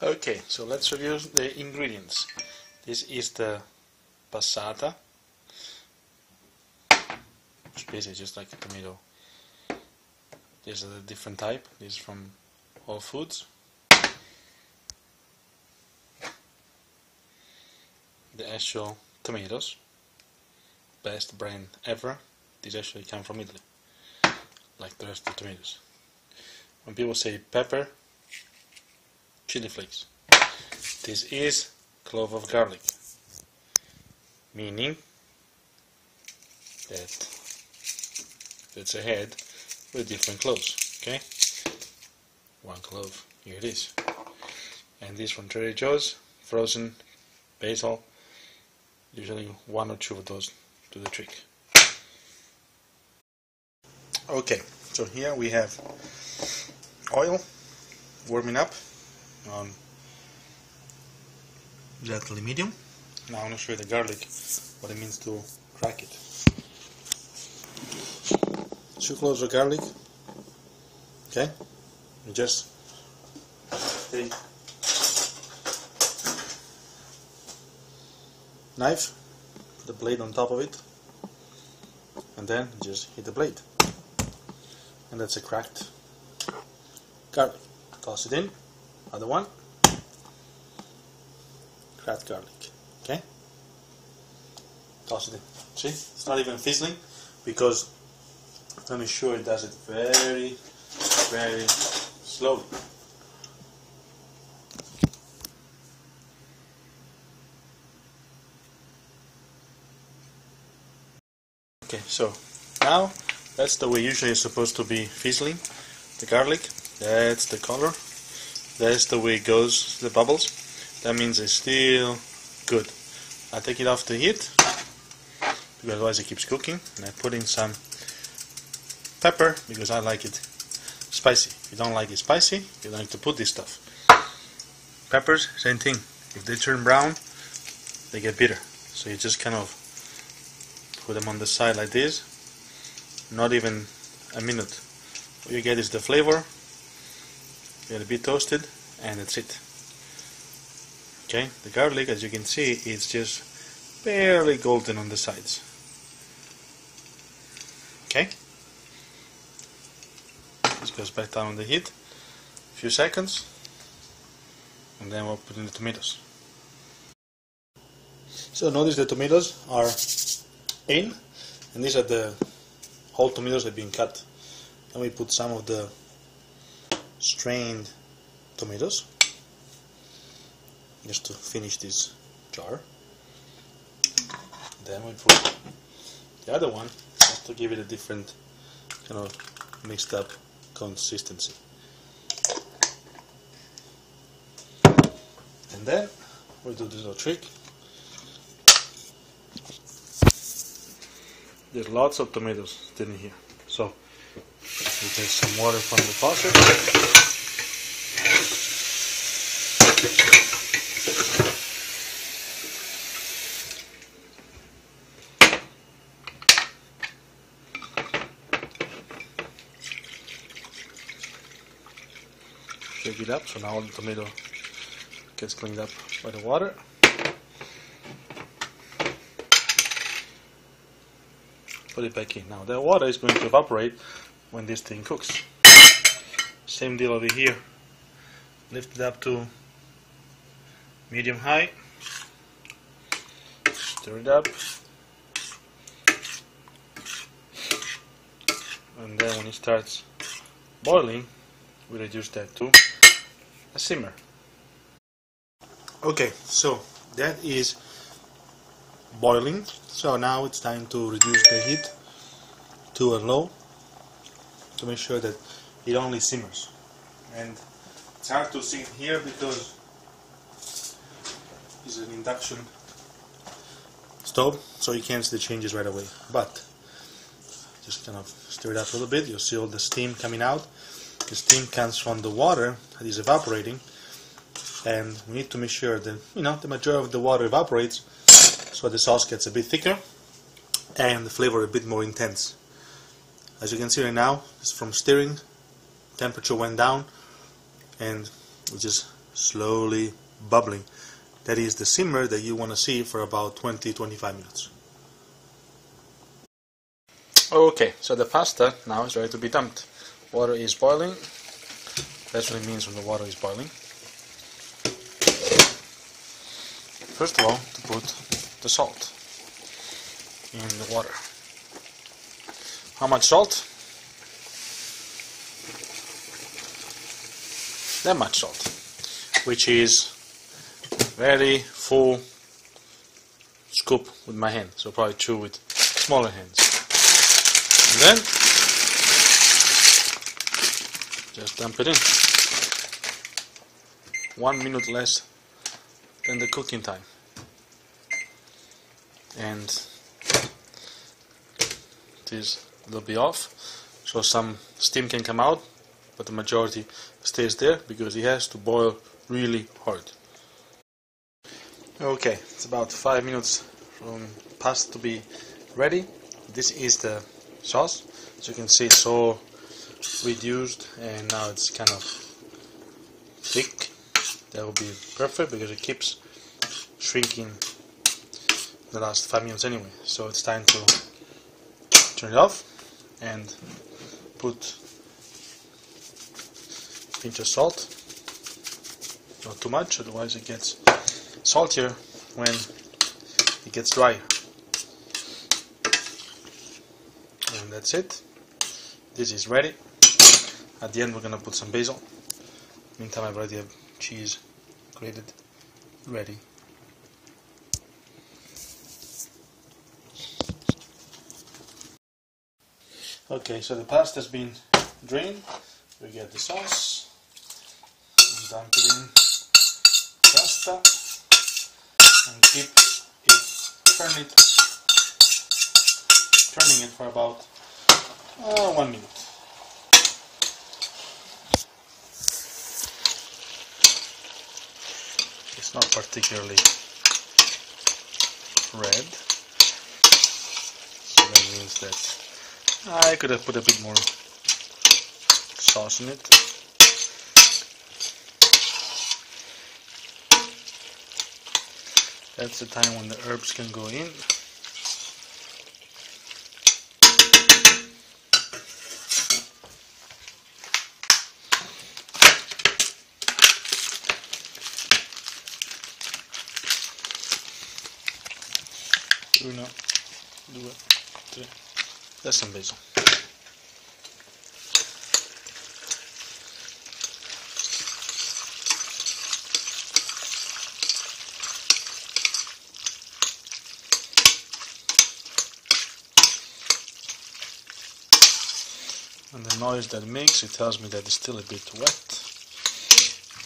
Okay, so let's review the ingredients. This is the passata, which is basically just like a tomato. This is a different type. This is from Whole Foods. The actual tomatoes, best brand ever. These actually come from Italy, like the rest of the tomatoes. When people say pepper, chili flakes. This is clove of garlic, meaning that it's a head with different cloves. Okay, one clove, here it is. And this from Trader Joe's, frozen basil. Usually one or two of those do the trick. Okay, so here we have oil warming up on gently medium. Now I'm going to show you the garlic, what it means to crack it. 2 cloves of garlic. Okay, you just take knife, put the blade on top of it, and then just hit the blade, and that's a cracked garlic. Toss it in. Other one, cracked garlic. Okay, toss it in. See, it's not even fizzling because let me show it does it very, very slowly. Okay, so now that's the way usually it's supposed to be fizzling. The garlic, that's the color, that's the way it goes, the bubbles. That means it's still good. I take it off the heat because otherwise it keeps cooking, and I put in some pepper because I like it spicy. If you don't like it spicy, you don't need to put this stuff. Peppers, same thing. If they turn brown, they get bitter. So you just kind of put them on the side like this, not even a minute. What you get is the flavor, get a bit toasted, and that's it. Okay, the garlic, as you can see, is just barely golden on the sides. Okay, this goes back down on the heat, a few seconds, and then we'll put in the tomatoes. So notice the tomatoes are in, and these are the whole tomatoes that have been cut. Then we put some of the strained tomatoes just to finish this jar. Then we put the other one just to give it a different kind of mixed up consistency. And then we'll do this little trick. There's lots of tomatoes still in here, so we take some water from the faucet. Shake it up so now all the tomato gets cleaned up by the water. Put it back in. Now the water is going to evaporate when this thing cooks. Same deal over here. Lift it up to medium high. Stir it up. And then when it starts boiling, we reduce that to a simmer. Okay, so that is boiling. So now it's time to reduce the heat to a low to make sure that it only simmers. And it's hard to see it here because it's an induction stove, so you can't see the changes right away. But just kind of stir it up a little bit. You'll see all the steam coming out. The steam comes from the water that is evaporating, and we need to make sure that the majority of the water evaporates, so the sauce gets a bit thicker and the flavor a bit more intense. As you can see right now, it's from stirring, temperature went down, and we just slowly bubbling. That is the simmer that you want to see for about 20-25 minutes. Okay, so the pasta now is ready to be dumped. Water is boiling. That's what it means when the water is boiling. First of all, to put the salt in the water. How much salt? That much salt, which is very full scoop with my hand, so probably 2 with smaller hands. And then just dump it in. 1 minute less than the cooking time. And this will be off, so some steam can come out, but the majority stays there because it has to boil really hard. Okay, it's about 5 minutes from pasta to be ready. This is the sauce. As you can see, it's all reduced and now it's kind of thick. That will be perfect because it keeps shrinking the last 5 minutes anyway. So it's time to turn it off and put a pinch of salt. Not too much, otherwise it gets saltier when it gets drier. And that's it. This is ready. At the end we're gonna put some basil. Meantime, I already have cheese grated ready. Okay, so the pasta has been drained. We get the sauce and dump it in pasta and keep turning it for about 1 minute. It's not particularly red, so that means that I could have put a bit more sauce in it. That's the time when the herbs can go in. Uno, due, tre. That's some basil. And the noise that it makes, it tells me that it's still a bit wet,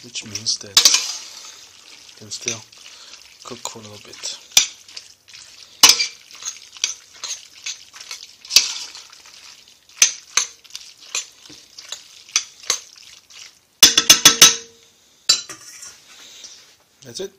which means that it can still cook for a little bit. That's it.